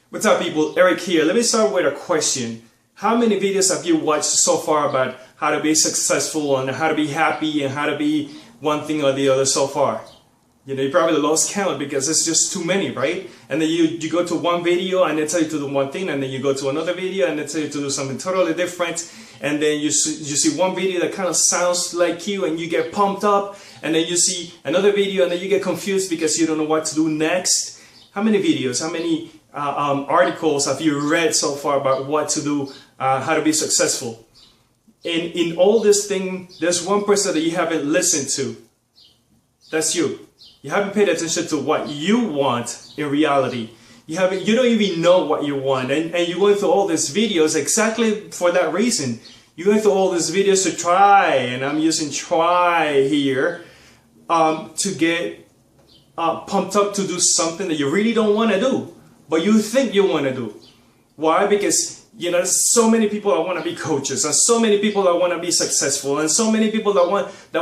What's up, people? Eric here. Let me start with a question. How many videos have you watched so far about how to be successful and how to be happy and how to be one thing or the other so far? You probably lost count because it's just too many, right? And then you go to one video and they tell you to do one thing, and then you go to another video and they tell you to do something totally different, and then you see one video that kind of sounds like you and you get pumped up, and then you see another video and then you get confused because you don't know what to do next. How many videos, how many articles have you read so far about what to do, how to be successful? In all this thing, there's one person that you haven't listened to. That's you. You haven't paid attention to what you want in reality. You don't even know what you want, and you're going through all these videos exactly for that reason. You're going through all these videos to try, and I'm using try here, to get pumped up to do something that you really don't want to do, but you think you want to do. Why? Because there's so many people that want to be coaches, and so many people that want to be successful, and so many people that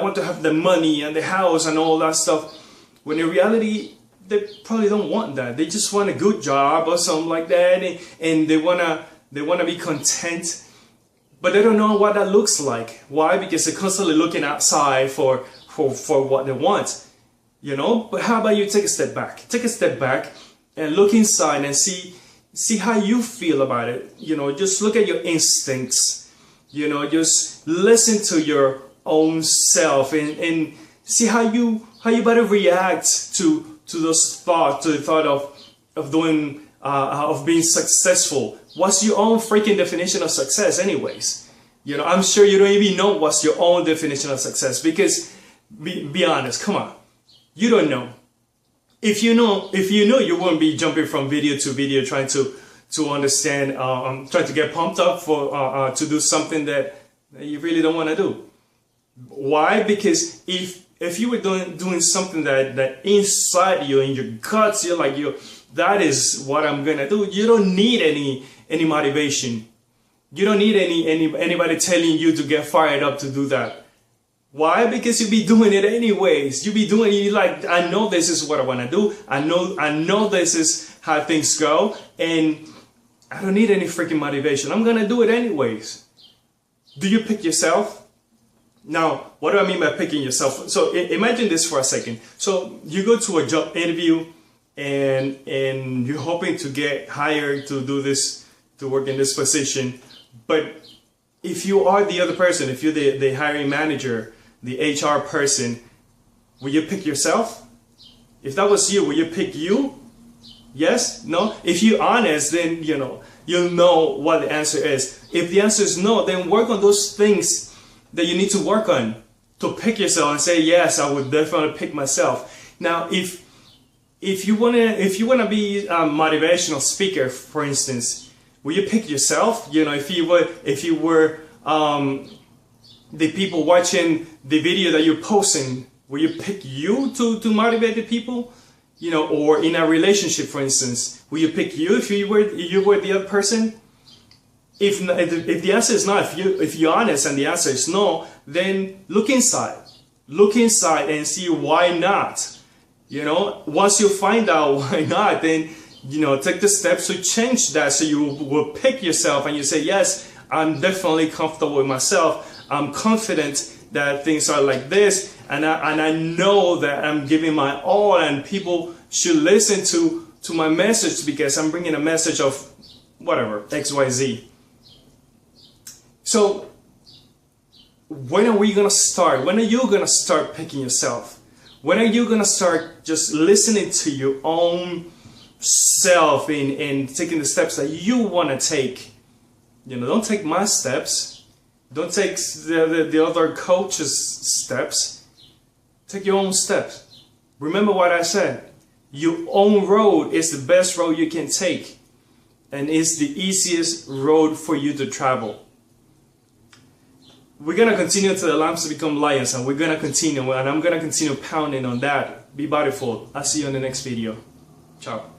want to have the money and the house and all that stuff. When in reality, they probably don't want that. They just want a good job or something like that, and they wanna be content, but they don't know what that looks like. Why? Because they're constantly looking outside for what they want. But how about you take a step back? Take a step back and look inside and see how you feel about it. Just look at your instincts. Just listen to your own self and see how you better react to those thoughts, to the thought of being successful. What's your own freaking definition of success, anyways? I'm sure you don't even know what's your own definition of success, because be honest, come on, you don't know. If you know, you wouldn't be jumping from video to video trying to understand, trying to get pumped up for to do something that you really don't want to do. Why? Because if you were doing something that inside you, in your guts, you're like, that is what I'm gonna do, you don't need any motivation. You don't need anybody telling you to get fired up to do that. Why? Because you be doing it anyways. You be doing it like, I know this is what I want to do. I know this is how things go, and I don't need any freaking motivation. I'm gonna do it anyways. Do you pick yourself? Now, what do I mean by picking yourself? So imagine this for a second. So you go to a job interview and you're hoping to get hired to do this, to work in this position. But if you are the other person, if you're the hiring manager, the HR person, will you pick yourself? If that was you, will you pick you? Yes? No? If you're honest, then you'll know what the answer is. If the answer is no, then work on those things that you need to work on to pick yourself and say, yes, I would definitely pick myself. Now, if you wanna be a motivational speaker, for instance, will you pick yourself? If you were the people watching the video that you're posting, will you pick you to motivate the people? Or in a relationship, for instance, will you pick you if you were the other person? If the answer is no, if you're honest and the answer is no, then look inside and see why not. Once you find out why not, then take the steps to change that, so you will pick yourself and you say, yes, I'm definitely comfortable with myself. I'm confident that things are like this, and I know that I'm giving my all, and people should listen to my message because I'm bringing a message of whatever, XYZ. So when are we gonna start? When are you gonna start picking yourself? When are you gonna start just listening to your own self and taking the steps that you wanna take? Don't take my steps. Don't take the other coach's steps. Take your own steps. Remember what I said. Your own road is the best road you can take, and it's the easiest road for you to travel. We're going to continue until the lambs become lions, and we're going to continue, and I'm going to continue pounding on that. Be bountiful. I'll see you in the next video. Ciao.